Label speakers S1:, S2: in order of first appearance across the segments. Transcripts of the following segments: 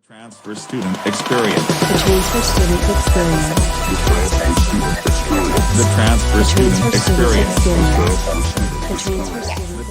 S1: Transfer student experience.
S2: The transfer student experience.
S1: The transfer student experience.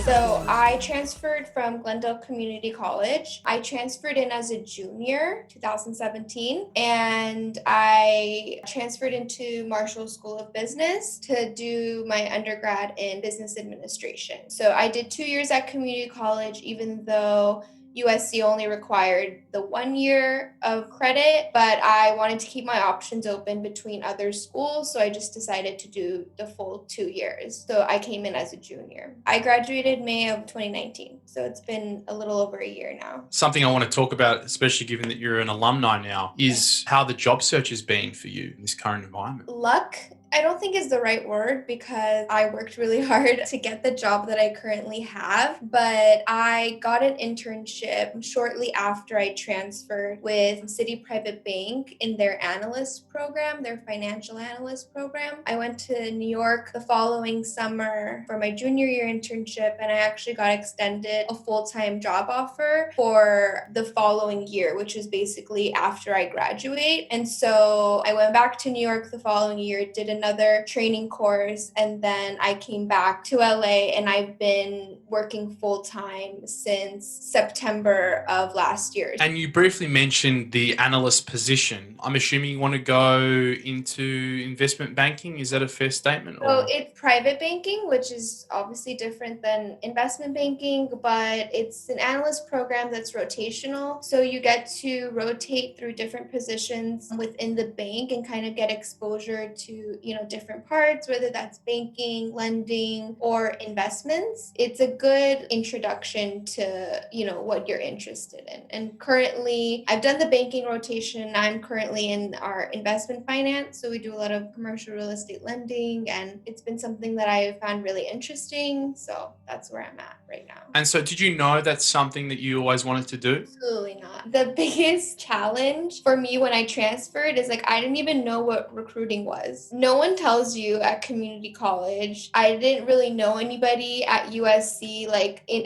S3: So I transferred from Glendale Community College. I transferred in as a junior, 2017, and I transferred into Marshall School of Business to do my undergrad in business administration. So I did 2 years at community college, even though USC only required the 1 year of credit, but I wanted to keep my options open between other schools, so I just decided to do the full 2 years. So I came in as a junior. I graduated May of 2019, so it's been a little over a year now.
S4: Something I want to talk about, especially given that you're an alumni now, is how the job search has been for you in this current environment.
S3: Luck, I don't think is the right word because I worked really hard to get the job that I currently have, but I got an internship shortly after I transferred with CitiBank in their analyst program, their financial analyst program. I went to New York the following summer for my junior year internship, and I actually got extended a full-time job offer for the following year, which was basically after I graduate. And so I went back to New York the following year, did another training course, and then I came back to LA, and I've been working full-time since September of last year.
S4: And you briefly mentioned the analyst position. I'm assuming you want to go into investment banking. Is that a fair statement?
S3: So it's private banking, which is obviously different than investment banking, but it's an analyst program that's rotational. So you get to rotate through different positions within the bank and kind of get exposure to, different parts, whether that's banking, lending, or investments. It's a good introduction to, what you're interested in. And currently, I've done the banking rotation. I'm currently in our investment finance. So we do a lot of commercial real estate lending, and it's been something that I found really interesting. So that's where I'm at right now.
S4: And so did you know that's something that you always wanted to do?
S3: Absolutely not. The biggest challenge for me when I transferred is I didn't even know what recruiting was. No one tells you at community college. I didn't really know anybody at USC,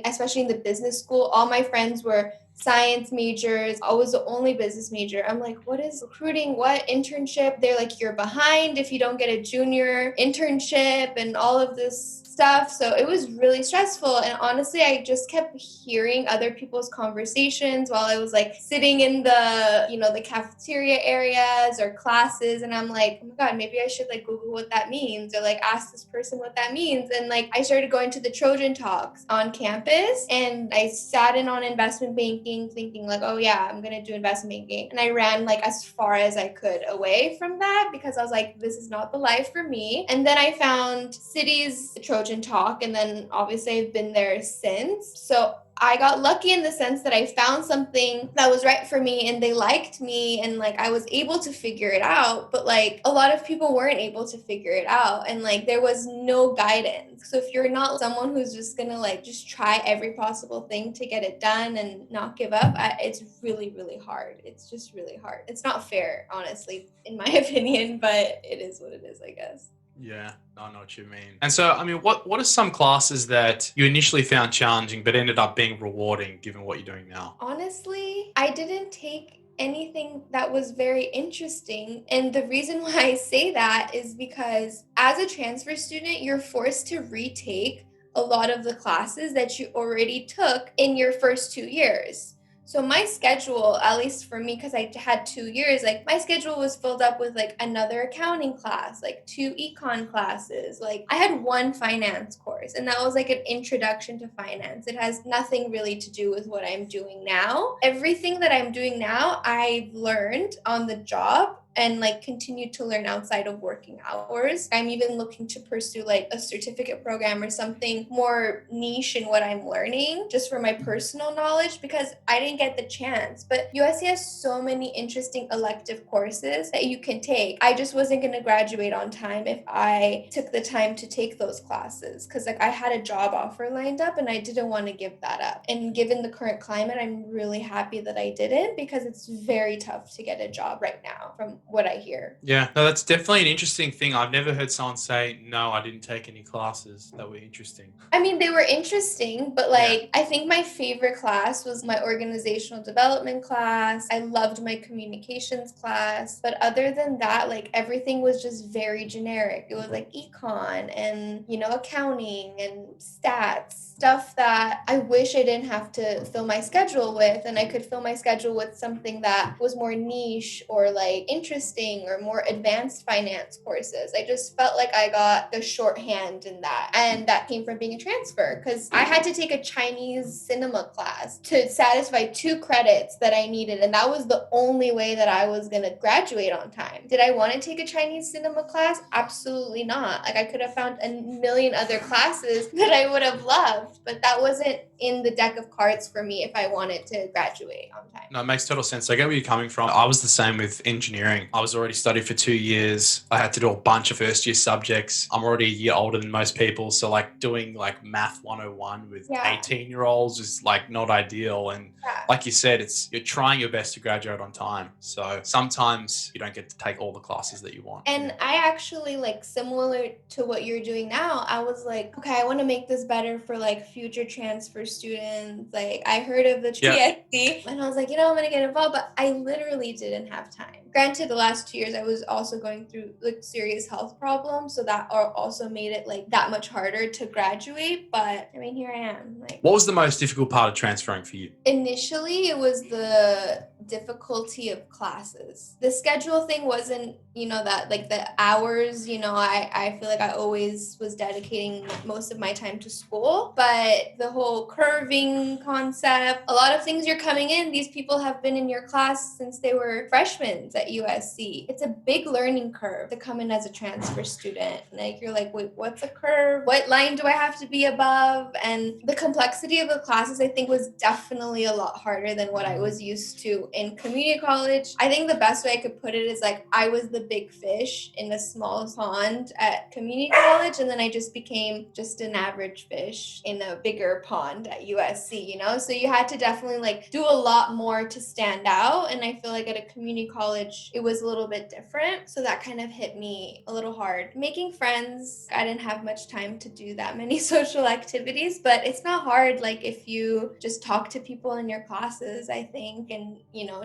S3: especially in the business school. All my friends were science majors. I was the only business major. I'm like, what is recruiting? What internship? They're like, you're behind if you don't get a junior internship and all of this stuff. So it was really stressful. And honestly, I just kept hearing other people's conversations while I was sitting in the cafeteria areas or classes. And I'm like, oh my God, maybe I should Google what that means or ask this person what that means. And I started going to the Trojan Talks on campus, and I sat in on investment banking thinking oh yeah, I'm going to do investment banking. And I ran as far as I could away from that because I was like, this is not the life for me. And then I found Citi's Trojan Talk, and then obviously I've been there since. So I got lucky in the sense that I found something that was right for me, and they liked me, and I was able to figure it out. But a lot of people weren't able to figure it out, and there was no guidance. So if you're not someone who's just gonna just try every possible thing to get it done and not give up, it's really, really hard. It's just really hard. It's not fair, honestly, in my opinion, but it is what it is, I guess.
S4: Yeah, I know what you mean. And so, what are some classes that you initially found challenging but ended up being rewarding given what you're doing now?
S3: Honestly, I didn't take anything that was very interesting. And the reason why I say that is because as a transfer student, you're forced to retake a lot of the classes that you already took in your first 2 years. So my schedule, at least for me, because I had 2 years, my schedule was filled up with another accounting class, 2 econ classes. I had 1 finance course, and that was an introduction to finance. It has nothing really to do with what I'm doing now. Everything that I'm doing now, I've learned on the job and continue to learn outside of working hours. I'm even looking to pursue a certificate program or something more niche in what I'm learning, just for my personal knowledge, because I didn't get the chance. But USC has so many interesting elective courses that you can take. I just wasn't going to graduate on time if I took the time to take those classes, because I had a job offer lined up and I didn't want to give that up. And given the current climate, I'm really happy that I didn't, because it's very tough to get a job right now from what I hear.
S4: Yeah, no, that's definitely an interesting thing. I've never heard someone say, no, I didn't take any classes that were interesting.
S3: I mean, they were interesting, but like, I think my favorite class was my organizational development class. I loved my communications class. But other than that, like, everything was just very generic. It was like econ and, accounting and stats, stuff that I wish I didn't have to fill my schedule with. And I could fill my schedule with something that was more niche or like interesting or more advanced finance courses. I just felt like I got the shorthand in that. And that came from being a transfer because I had to take a Chinese cinema class to satisfy 2 credits that I needed. And that was the only way that I was going to graduate on time. Did I want to take a Chinese cinema class? Absolutely not. Like, I could have found a million other classes that I would have loved, but that wasn't in the deck of cards for me if I wanted to graduate on time.
S4: No, it makes total sense. I get where you're coming from. I was the same with engineering. I was already studied for 2 years. I had to do a bunch of first year subjects. I'm already a year older than most people. So like doing like math 101 with 18-year-olds is like not ideal. And like you said, you're trying your best to graduate on time. So sometimes you don't get to take all the classes that you want.
S3: And I actually, like, similar to what you're doing now, I was like, okay, I want to make this better for like future transfer students. Like, I heard of the TSC and I was like, I'm going to get involved, but I literally didn't have time. Granted, the last 2 years I was also going through like serious health problems, so that also made it like that much harder to graduate. But I mean, here I am. Like,
S4: what was the most difficult part of transferring for you?
S3: Initially, it was the difficulty of classes. The schedule thing wasn't, that like the hours, I feel like I always was dedicating most of my time to school, but the whole curving concept, a lot of things you're coming in, these people have been in your class since they were freshmen at USC. It's a big learning curve to come in as a transfer student. Like, you're like, wait, what's a curve? What line do I have to be above? And the complexity of the classes, I think, was definitely a lot harder than what I was used to in community college. I think the best way I could put it is like, I was the big fish in a small pond at community college, and then I just became just an average fish in a bigger pond at USC, So you had to definitely like do a lot more to stand out. And I feel like at a community college, it was a little bit different. So that kind of hit me a little hard. Making friends, I didn't have much time to do that many social activities, but it's not hard. Like, if you just talk to people in your classes, I think, and,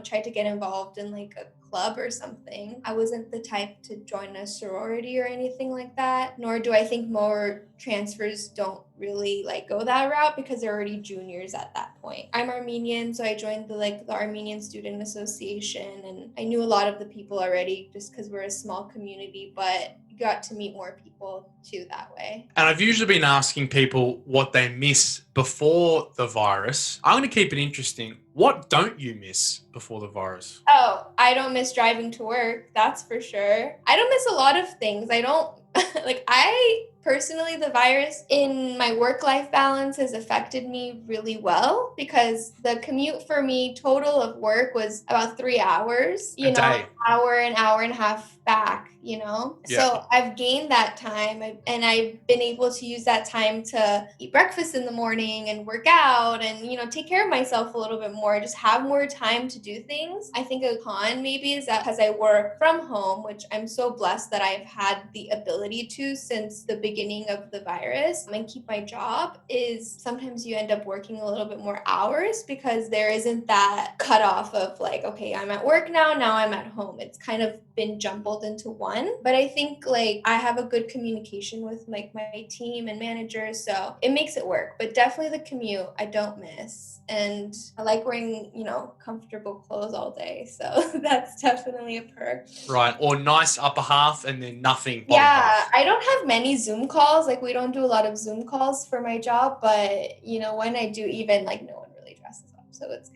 S3: try to get involved in like a club or something. I wasn't the type to join a sorority or anything like that, nor do I think more transfers don't really like go that route because they're already juniors at that point. I'm Armenian, so I joined the Armenian Student Association, and I knew a lot of the people already just because we're a small community, but got to meet more people too that way.
S4: And I've usually been asking people what they miss before the virus. I'm going to keep it interesting. What don't you miss before the virus?
S3: Oh, I don't miss driving to work. That's for sure. I don't miss a lot of things. Personally, the virus in my work-life balance has affected me really well because the commute for me total of work was about 3 hours,
S4: a day.
S3: an hour and a half back, So I've gained that time and I've been able to use that time to eat breakfast in the morning and work out and, take care of myself a little bit more, just have more time to do things. I think a con maybe is that because I work from home, which I'm so blessed that I've had the ability to since the beginning of the virus and keep my job, is sometimes you end up working a little bit more hours because there isn't that cutoff of like, okay, I'm at work now I'm at home. It's kind of been jumbled into one. But I think like I have a good communication with like my team and managers, so it makes it work. But definitely the commute I don't miss. And I like wearing, comfortable clothes all day. So that's definitely a perk.
S4: Right. Or nice upper half and then nothing bottom
S3: half.
S4: half.
S3: I don't have many Zoom calls. Like, we don't do a lot of Zoom calls for my job. But, when I do, even like no one really dresses up. So it's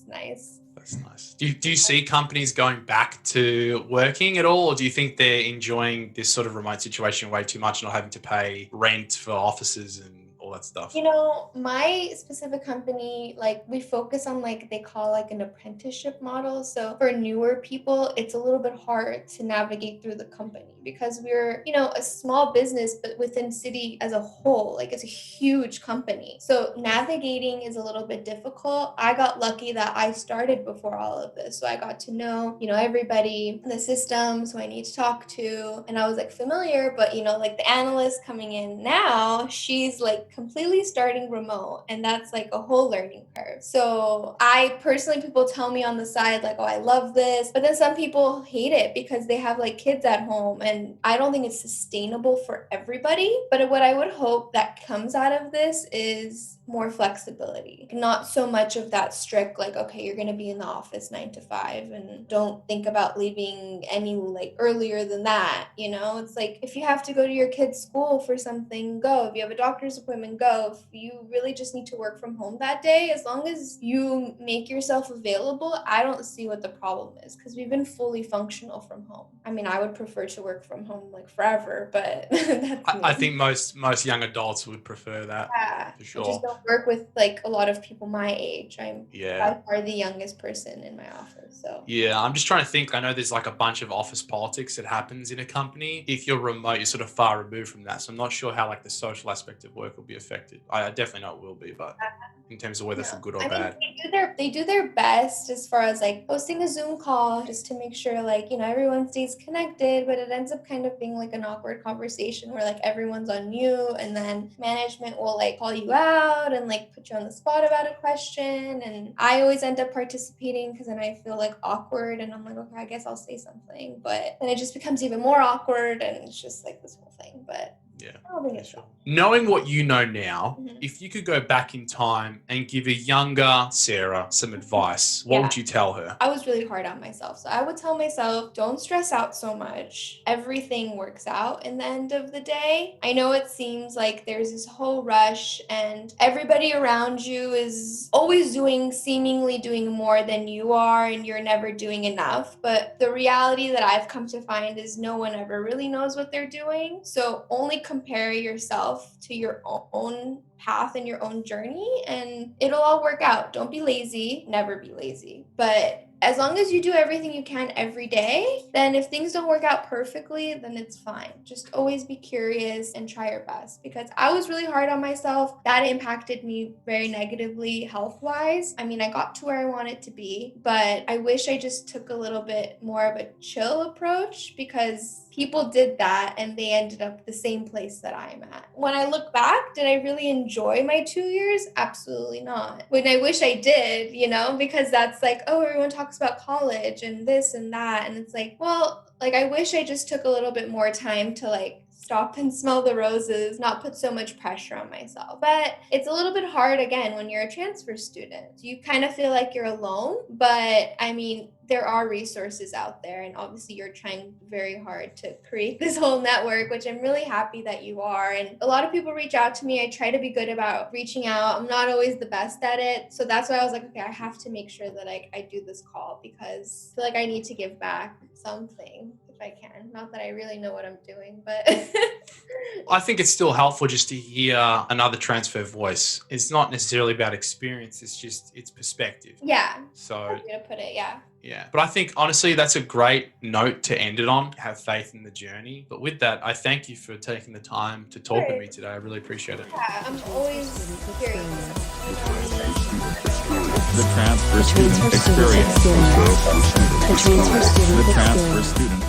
S3: nice.
S4: That's nice. Do you see companies going back to working at all? Or do you think they're enjoying this sort of remote situation way too much, not having to pay rent for offices and all all that stuff?
S3: You know, my specific company, like we focus on like they call like an apprenticeship model. So for newer people, it's a little bit hard to navigate through the company because we're, you know, a small business, but within Citi as a whole, like it's a huge company. So navigating is a little bit difficult. I got lucky that I started before all of this. So I got to know, you know, everybody in the systems who I need to talk to. And I was like familiar, but you know, like the analyst coming in now, she's like completely starting remote. And that's like a whole learning curve. So I personally, people tell me on the side, like, oh, I love this. But then some people hate it because they have like kids at home. And I don't think it's sustainable for everybody. But what I would hope that comes out of this is more flexibility, not so much of that strict, like, okay, you're going to be in the office 9 to 5 and don't think about leaving any like earlier than that. You know, it's like if you have to go to your kid's school for something, go. If you have a doctor's appointment, go. If you really just need to work from home that day, as long as you make yourself available, I don't see what the problem is because we've been fully functional from home. I mean, I would prefer to work from home like forever, but that's
S4: I think most young adults would prefer that.
S3: yeah,
S4: for sure.
S3: I just don't work with like a lot of people my age. I'm
S4: Yeah.
S3: by far the youngest person in my office. So
S4: Yeah, I'm just trying to think. I know there's like a bunch of office politics that happens in a company. If you're remote, you're sort of far removed from that. So I'm not sure how like the social aspect of work will be affected. I definitely know it will be, but in terms of whether for good or bad.
S3: they do their best as far as like hosting a Zoom call just to make sure like, you know, everyone stays connected, but it ends up kind of being like an awkward conversation where like everyone's on mute and then management will like call you out and like put you on the spot about a question. And I always end up participating because then I feel like awkward and I'm like, okay, I guess I'll say something. But then it just becomes even more awkward and it's just like this whole thing. But
S4: yeah,
S3: I don't think it's
S4: sure. Knowing what you know now,
S3: Mhm.
S4: if you could go back in time and give a younger Sarah some advice, what would you tell her?
S3: I was really hard on myself. So I would tell myself, don't stress out so much. Everything works out in the end of the day. I know it seems like there's this whole rush and everybody around you is always seemingly doing more than you are and you're never doing enough. But the reality that I've come to find is no one ever really knows what they're doing. So only compare yourself to your own path and your own journey and it'll all work out. Don't be lazy, never be lazy. But as long as you do everything you can every day, then if things don't work out perfectly, then it's fine. Just always be curious and try your best because I was really hard on myself. That impacted me very negatively health-wise. I mean, I got to where I wanted to be, but I wish I just took a little bit more of a chill approach because people did that and they ended up the same place that I'm at. When I look back, did I really enjoy my 2 years? Absolutely not. When I wish I did, you know, because that's like, oh, everyone talks about college and this and that. And it's like, well, like I wish I just took a little bit more time to like stop and smell the roses, not put so much pressure on myself. But it's a little bit hard again when you're a transfer student. You kind of feel like you're alone, but I mean, there are resources out there and obviously you're trying very hard to create this whole network, which I'm really happy that you are. And a lot of people reach out to me. I try to be good about reaching out. I'm not always the best at it. So that's why I was like, okay, I have to make sure that I do this call because I feel like I need to give back something if I can. Not that I really know what I'm doing, but
S4: I think it's still helpful just to hear another transfer voice. It's not necessarily about experience. It's perspective.
S3: Yeah.
S4: So
S3: I'm gonna put it, yeah.
S4: Yeah. But I think honestly, that's a great note to end it on. Have faith in the journey. But with that, I thank you for taking the time to talk with me today. I really appreciate it.
S3: Yeah, I'm always curious.
S1: The transfer student experience.
S2: The transfer student
S1: The transfer
S2: experience.
S1: student